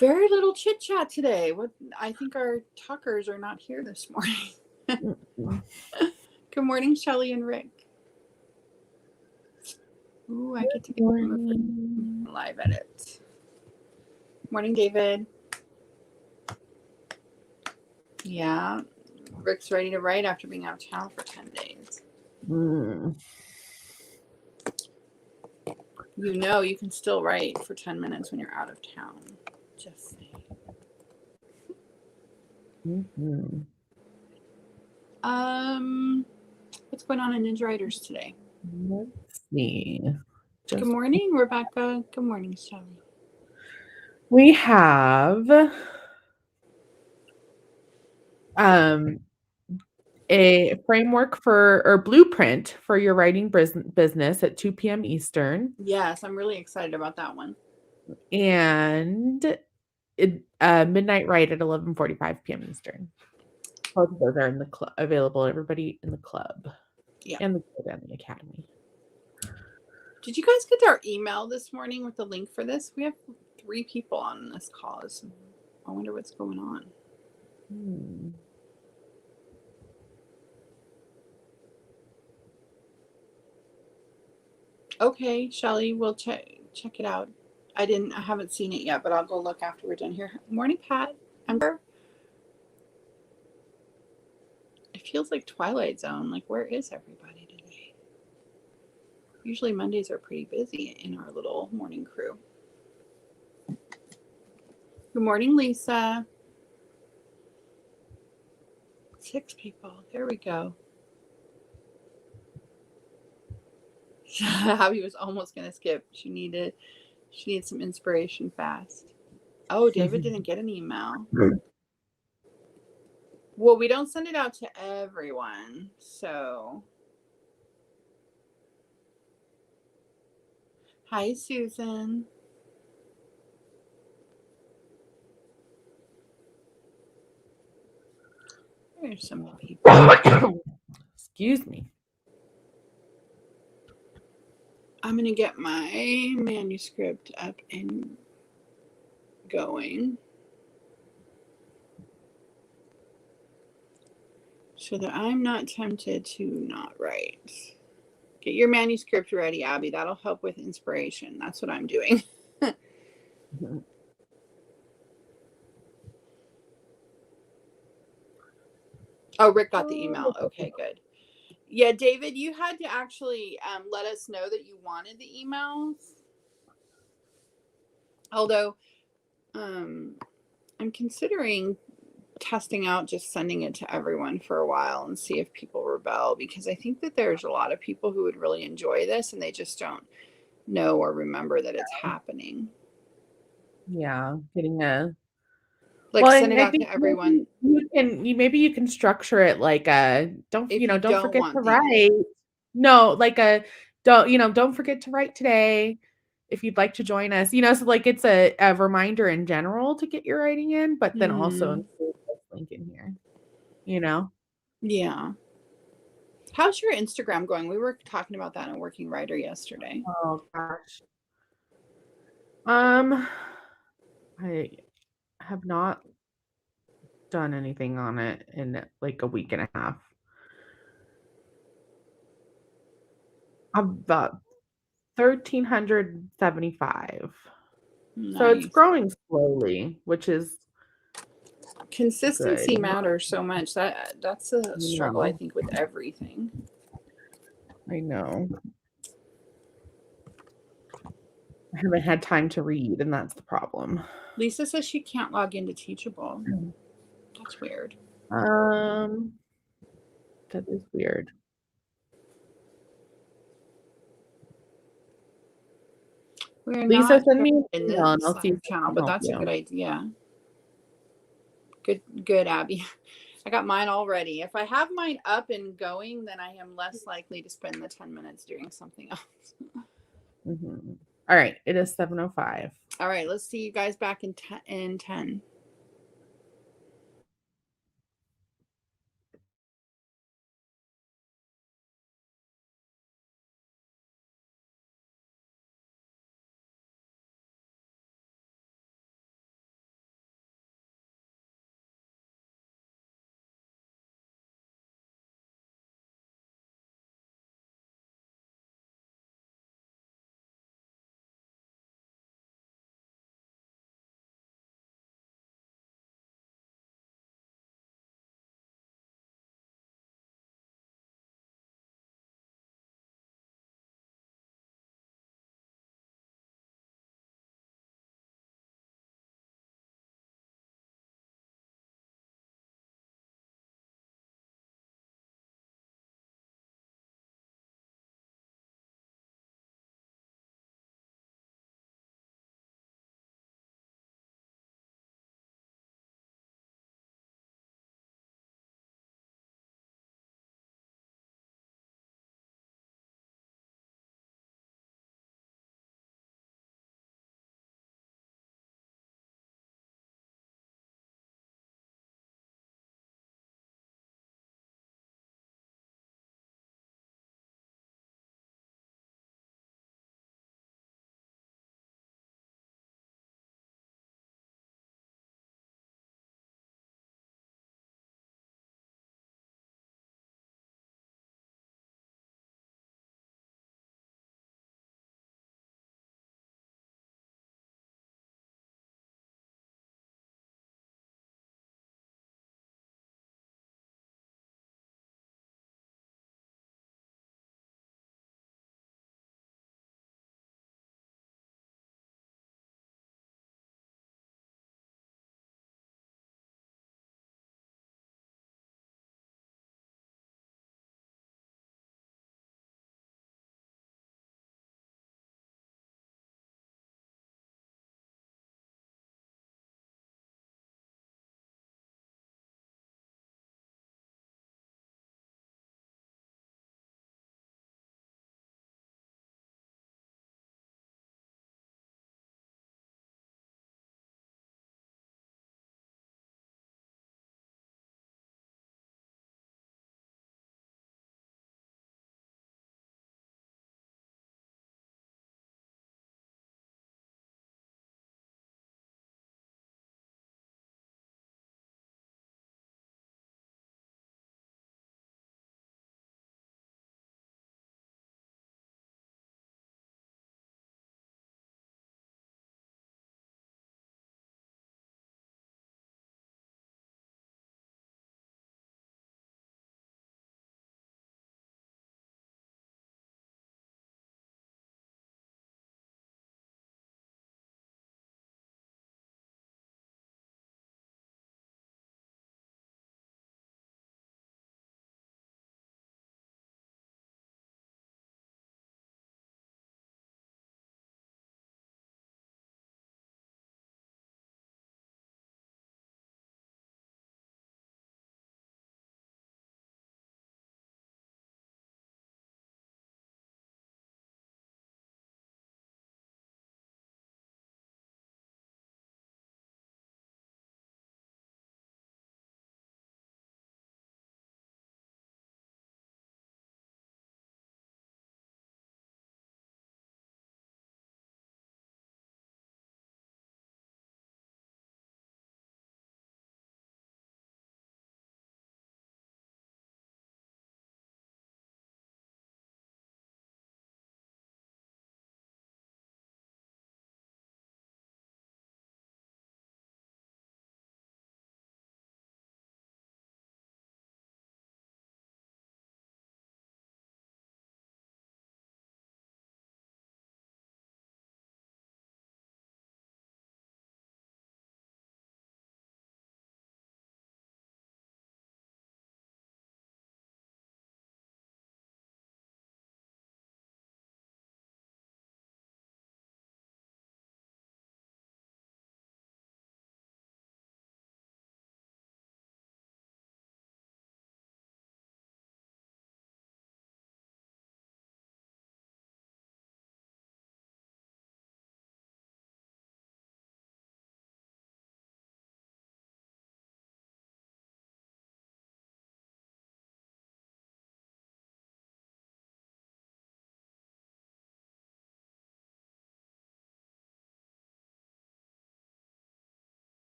Very little chit chat today. What I think our talkers are not here this morning. Good morning, Shelly and Rick. Ooh, I get to get live edit. Morning, David. Yeah, Rick's ready to write after being out of town for 10 days. You know, you can still write for 10 minutes when you're out of town. Just saying. What's going on in Ninja Writers today? Let's see. Good morning, Rebecca. Good morning, Shelly. We have a framework or blueprint for your writing business at 2 p.m. Eastern. Yes, I'm really excited about that one. And midnight write at 11:45 p.m. Eastern. Both of those are in the club, available. Everybody in the club, and the academy. Did you guys get our email this morning with the link for this? We have 3 people on this call. So I wonder what's going on. Okay, Shelly, we'll check it out. I haven't seen it yet, but I'll go look after we're done here. Morning, Pat. Amber. It feels like Twilight Zone. Like, where is everybody today? Usually Mondays are pretty busy in our little morning crew. Good morning, Lisa. 6 people. There we go. Abby was almost going to skip. She needed some inspiration fast. Oh, David didn't get an email. Well, we don't send it out to everyone, so. Hi, Susan. There's some people. Excuse me. I'm going to get my manuscript up and going so that I'm not tempted to not write. Get your manuscript ready, Abby. That'll help with inspiration. That's what I'm doing. Oh, Rick got the email. Okay, good. Yeah, David, you had to actually let us know that you wanted the emails. Although I'm considering testing out just sending it to everyone for a while and see if people rebel, because I think that there's a lot of people who would really enjoy this and they just don't know or remember that it's happening. Yeah, getting a send it out to everyone. Maybe you can structure it like don't forget to write. No, like don't forget to write today if you'd like to join us. So like it's a reminder in general to get your writing in, but then also include this link in here. Yeah. How's your Instagram going? We were talking about that in Working Writer yesterday. Oh gosh. I have not done anything on it in like a week and a half. About 1,375. Nice. So it's growing slowly, which is consistency matters so much. That's a struggle, I think, with everything. I know. I haven't had time to read, and that's the problem. Lisa says she can't log into Teachable. That's weird. That is weird. We're Lisa, not send me an in email and I'll see if channel, but that's a good idea. Good, Abby. I got mine all ready. If I have mine up and going, then I am less likely to spend the 10 minutes doing something else. All right, it is 7:05. All right, let's see you guys back in 10.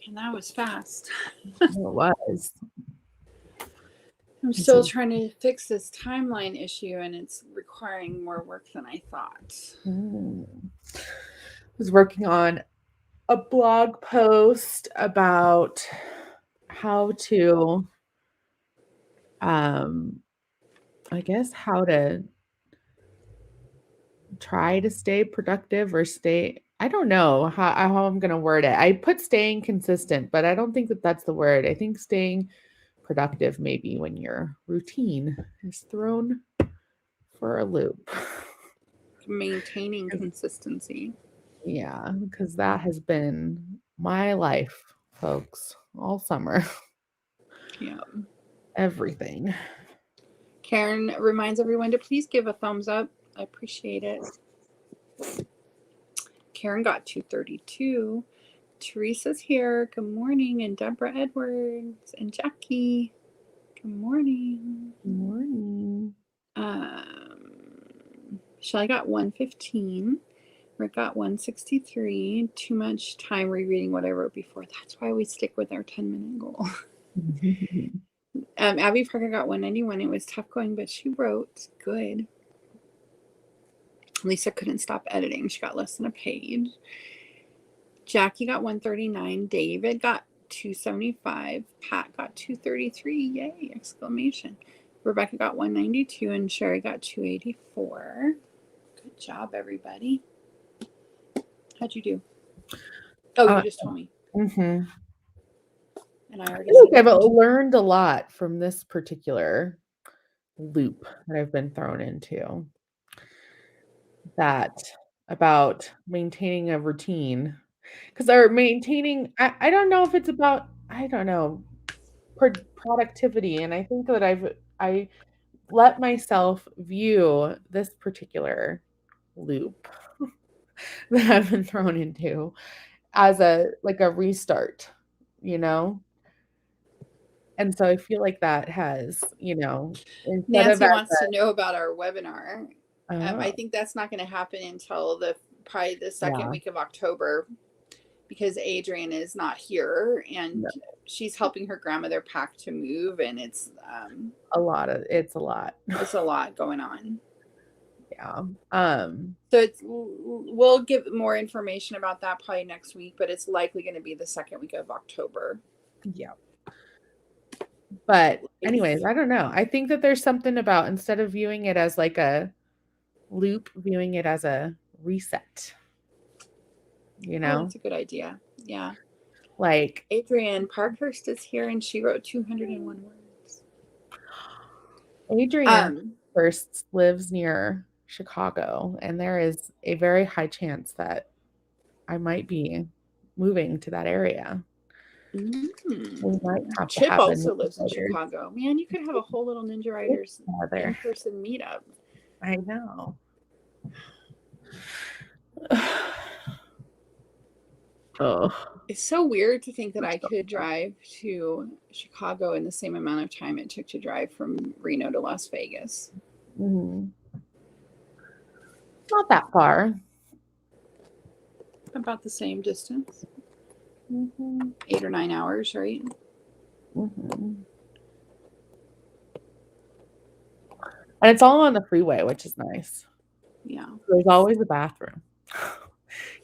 And that was fast. It was. I'm still trying to fix this timeline issue, and it's requiring more work than I thought. I was working on a blog post about how to, I guess, how to try to stay productive or I don't know how I'm going to word it. I put staying consistent, but I don't think that that's the word. I think staying productive maybe when your routine is thrown for a loop. Maintaining consistency. Yeah, because that has been my life, folks, all summer. Yeah. Everything. Karen reminds everyone to please give a thumbs up. I appreciate it. Karen got 232. Teresa's here. Good morning. And Deborah Edwards and Jackie. Good morning. Good morning. Shelly got 115. Rick got 163. Too much time rereading what I wrote before. That's why we stick with our 10-minute goal. Abby Parker got 191. It was tough going, but she wrote good. Lisa couldn't stop editing. She got less than a page. Jackie got 139. David got 275. Pat got 233. Yay! Exclamation. Rebecca got 192 and Sherry got 284. Good job, everybody. How'd you do? Oh, you just told me. Mm-hmm. And I already said I've learned a lot from this particular loop that I've been thrown into. That about maintaining a routine. Because they're maintaining, I don't know if it's about, I don't know, productivity. And I think that I let myself view this particular loop that I've been thrown into as a restart, you know? And so I feel like that has, Nancy wants to know about our webinar. I think that's not going to happen until probably the second week of October, because Adrian is not here and she's helping her grandmother pack to move, and it's a lot going on. Yeah. So we'll give more information about that probably next week, but it's likely going to be the second week of October. Yeah. But anyways, I don't know. I think that there's something about, instead of viewing it as like a loop, viewing it as a reset. You know? Oh, that's a good idea. Yeah. Like Adrian Parkhurst is here and she wrote 201 words. Adrian Parkhurst lives near Chicago, and there is a very high chance that I might be moving to that area. We might have Chip also lives in Chicago. Man, you could have a whole little Ninja Riders in-person meetup. I know. Oh, it's so weird to think that I could drive to Chicago in the same amount of time it took to drive from Reno to Las Vegas. Mm-hmm. Not that far. About the same distance. Mm-hmm. 8 or 9 hours, right? Mm-hmm. And it's all on the freeway, which is nice. Yeah. There's always a bathroom.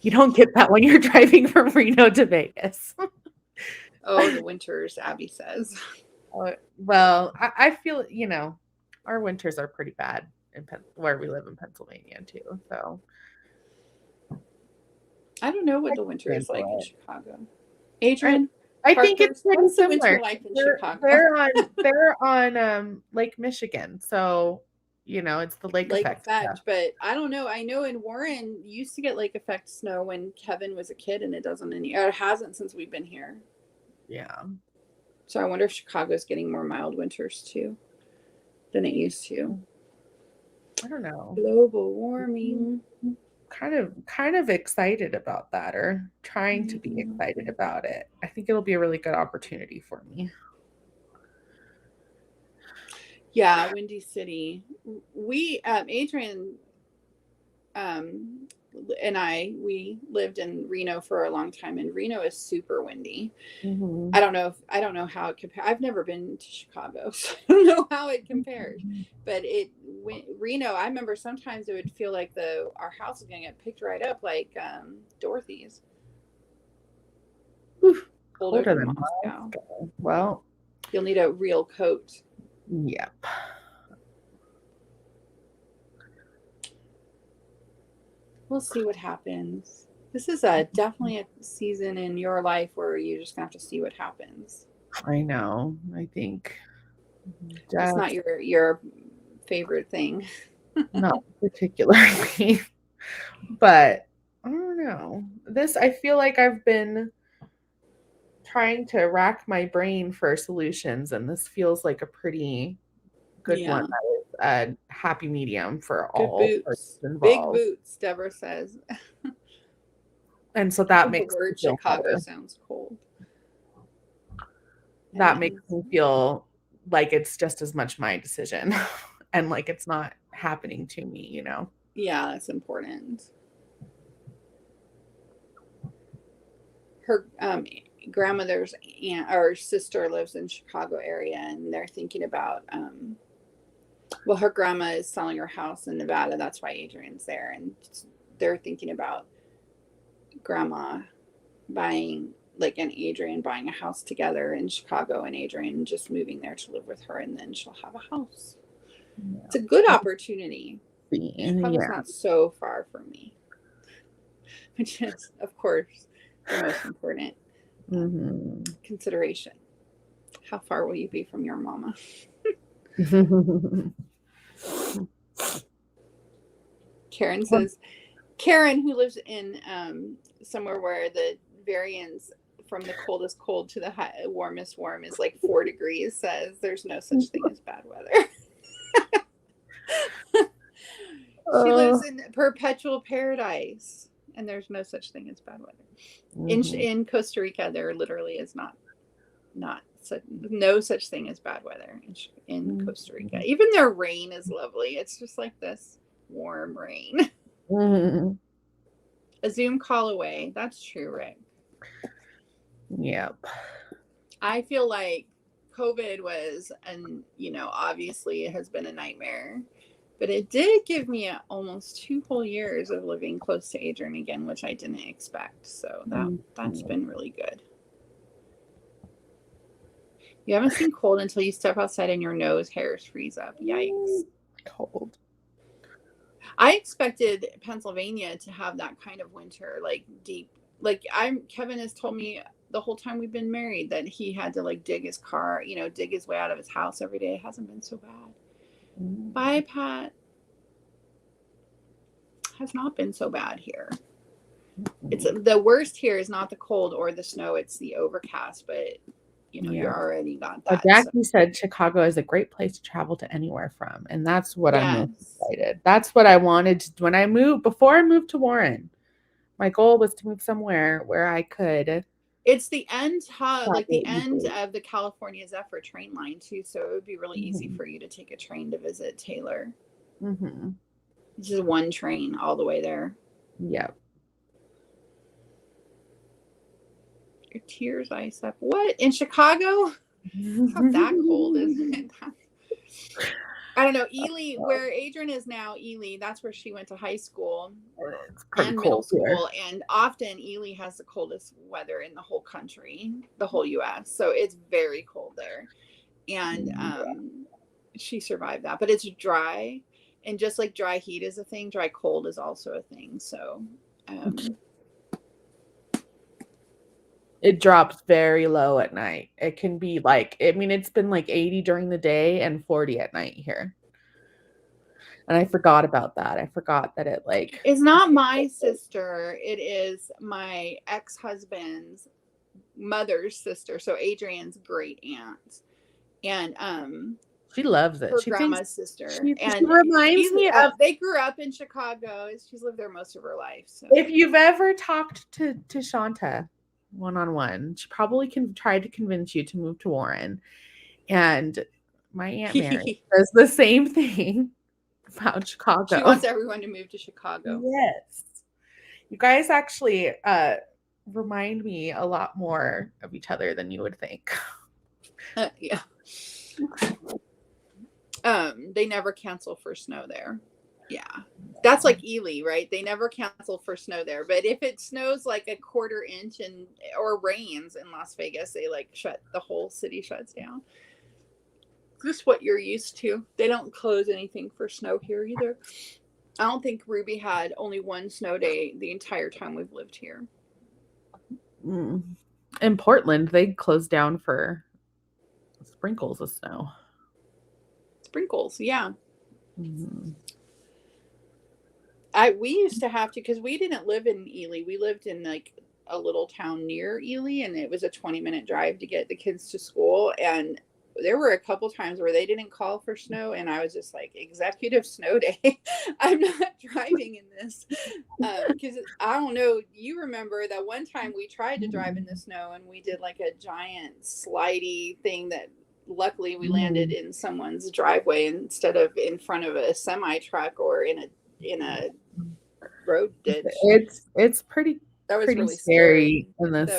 You don't get that when you're driving from Reno to Vegas. Oh, the winters, Abby says. Well, I feel, our winters are pretty bad where we live in Pennsylvania too. So I don't know what the winter is like in Chicago. Adrian, I think it's pretty similar. Like in Chicago? They're on Lake Michigan, so it's the lake effect. But I don't know. I know in Warren you used to get lake effect snow when Kevin was a kid, and it hasn't since we've been here. Yeah. So I wonder if Chicago's getting more mild winters too than it used to. I don't know. Global warming. Kind of excited about that, or trying to be excited about it. I think it'll be a really good opportunity for me. Yeah, Windy City. We Adrian we lived in Reno for a long time, and Reno is super windy. Mm-hmm. I don't know how it compares. I've never been to Chicago, so I don't know how it compares. But Reno, I remember sometimes it would feel like our house is going to get picked right up, like Dorothy's. Colder than Moscow. Well, you'll need a real coat. Yep. We'll see what happens. This is definitely a season in your life where you're just gonna have to see what happens. I know. I think it's not your favorite thing. Not particularly, but I don't know. I feel like I've been trying to rack my brain for solutions, and this feels like a pretty good one. A happy medium for good all boots. Big boots, Deborah says. And so that makes the word Chicago better. Sounds cold. That makes me feel like it's just as much my decision and like it's not happening to me, you know? Yeah, that's important. Her grandmother's aunt or sister lives in Chicago area, and they're thinking about her grandma is selling her house in Nevada. That's why Adrian's there, and they're thinking about grandma buying and Adrian buying a house together in Chicago, and Adrian just moving there to live with her, and then she'll have a house. Yeah. It's a good opportunity. Chicago's not so far from me, which is, of course, the most important consideration. How far will you be from your mama? Karen says, Karen, who lives in somewhere where the variance from the coldest cold to the warmest warm is like 4 degrees, says there's no such thing as bad weather. She lives in perpetual paradise, and there's no such thing as bad weather. In Costa Rica, there literally is no such thing as bad weather in Costa Rica. Even their rain is lovely. It's just like this warm rain. A Zoom call away. That's true, Rick. Yep. I feel like COVID was, and obviously it has been a nightmare, but it did give me almost 2 whole years of living close to Adrian again, which I didn't expect. So that's been really good. You haven't seen cold until you step outside and your nose hairs freeze up. Yikes. Cold. I expected Pennsylvania to have that kind of winter, like deep. Kevin has told me the whole time we've been married that he had to dig his car, dig his way out of his house every day. It hasn't been so bad. Bye, Pat. Has not been so bad here. It's the worst here is not the cold or the snow. It's the overcast, but you already got that. Jackie said Chicago is a great place to travel to anywhere from. And that's what I'm most excited. That's what I wanted to, when I moved, before I moved to Warren, my goal was to move somewhere where I could. It's the end hub, the end of the California Zephyr train line too. So it would be really easy for you to take a train to visit Taylor. This is one train all the way there. Yep. Your tears ice up. What? In Chicago? It's not that cold, is it? I don't know. Ely, where Adrian is now, Ely, that's where she went to high school and middle school. Here. And often Ely has the coldest weather in the whole country, the whole U.S. So it's very cold there. And she survived that. But it's dry. And just like dry heat is a thing, dry cold is also a thing. So it drops very low at night. It can be it's been 80 during the day and 40 at night here. And I forgot about that. I forgot that it's not my sister. It is my ex-husband's mother's sister. So Adrian's great aunt. And she loves it. Her grandma's sister. She reminds me of. They grew up in Chicago. She's lived there most of her life. So. If you've ever talked to Shanta one-on-one, she probably tried to convince you to move to Warren. And my Aunt Mary says the same thing. about She Chicago. wants everyone to move to Chicago. Yes. You guys actually remind me a lot more of each other than you would think. Yeah. They never cancel for snow there. Yeah. That's like Ely, right? They never cancel for snow there. But if it snows like a quarter inch or rains in Las Vegas, they like the whole city shuts down. Just what you're used to. They don't close anything for snow here either. I don't think Ruby had only one snow day the entire time we've lived here. In Portland, they closed down for sprinkles of snow. Sprinkles, yeah. Mm-hmm. We used to have to, because we didn't live in Ely. We lived in like a little town near Ely, and it was a 20-minute drive to get the kids to school. And there were a couple times where they didn't call for snow, and I was just like, executive snow day. I'm not driving in this. Because I don't know, you remember that one time we tried to drive in the snow, and we did like a giant slidey thing that luckily we landed in someone's driveway instead of in front of a semi truck or in a road ditch. It's pretty that was pretty really scary in this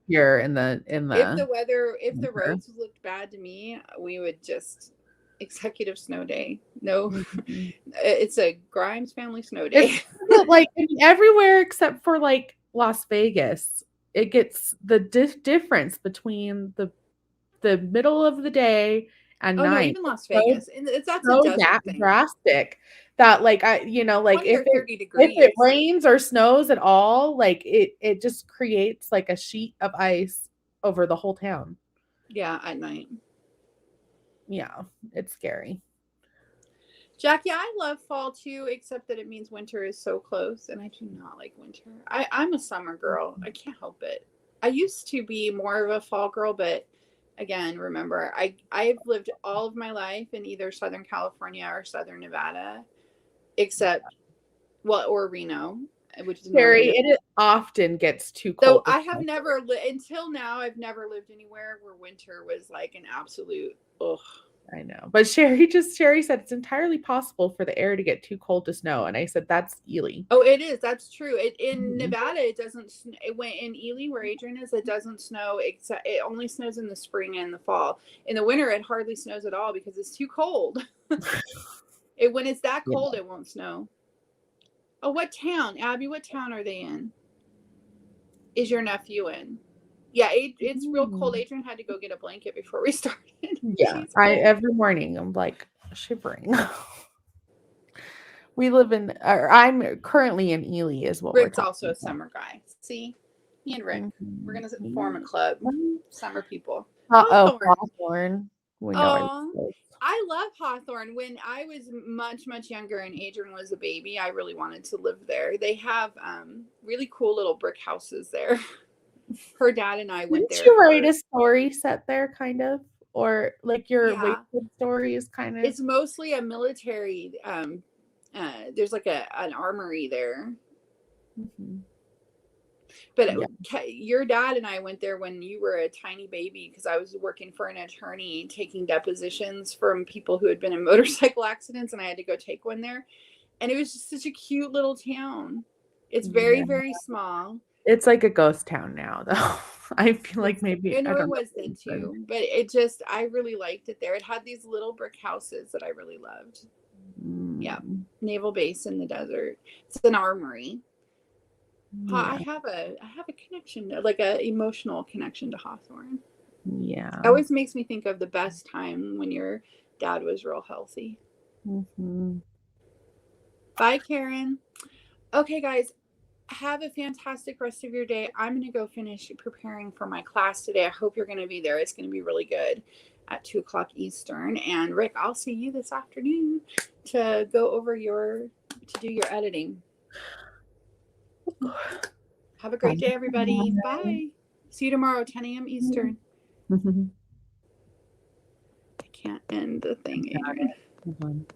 here in the if the roads looked bad to me, we would just executive snow day. No, it's a Grimes family snow day. Like everywhere except for like Las Vegas, it gets the difference between the middle of the day and night. No, even Las Vegas, and that's so a desert thing. Drastic that like like if it rains or snows at all, like it just creates like a sheet of ice over the whole town. Yeah, at night. Yeah, it's scary. Jackie, I love fall too, except that it means winter is so close, and I do not like winter. I'm a summer girl. I can't help it. I used to be more of a fall girl, but again, remember, I've lived all of my life in either Southern California or Southern Nevada, or Reno, which is Terry. It often gets too cold. So I have never until now. I've never lived anywhere where winter was like an absolute ugh. I know, but Sherry said it's entirely possible for the air to get too cold to snow, and I said that's Ely. Oh, it is. That's true. In Nevada, it doesn't. It went in Ely where Adrian is. It doesn't snow. Except it only snows in the spring and the fall. In the winter, it hardly snows at all because it's too cold. When it's that cold, it won't snow. Oh, what town, Abby? What town are they in? Is your nephew in? Yeah, it's real cold. Adrian had to go get a blanket before we started. Yeah, every morning I'm like shivering. We live I'm currently in Ely is what Rick's we're talking also about. A summer guy. See, me and Rick, we're gonna form a club. Summer people. Hawthorne. I love Hawthorne. When I was much, much younger and Adrian was a baby, I really wanted to live there. They have really cool little brick houses there. Her dad and I went there. Did you write a story set there, kind of? Or like your Wakewood story is kind of? It's mostly a military. There's like an armory there. Mm-hmm. But your dad and I went there when you were a tiny baby because I was working for an attorney taking depositions from people who had been in motorcycle accidents, and I had to go take one there. And it was just such a cute little town. It's very, very small. It's like a ghost town now, though. I feel like maybe. I know it was then too, but I really liked it there. It had these little brick houses that I really loved. Yeah, naval base in the desert. It's an armory. Yeah. I have a connection, like an emotional connection to Hawthorne. Yeah, it always makes me think of the best time when your dad was real healthy. Mm-hmm. Bye, Karen. Okay, guys. Have a fantastic rest of your day. I'm going to go finish preparing for my class today. I hope you're going to be there. It's going to be really good at 2:00 Eastern. And Rick, I'll see you this afternoon to go over to do your editing. Have a great day, everybody. Bye. See you tomorrow, 10 a.m. Eastern. I can't end the thing, Adrian.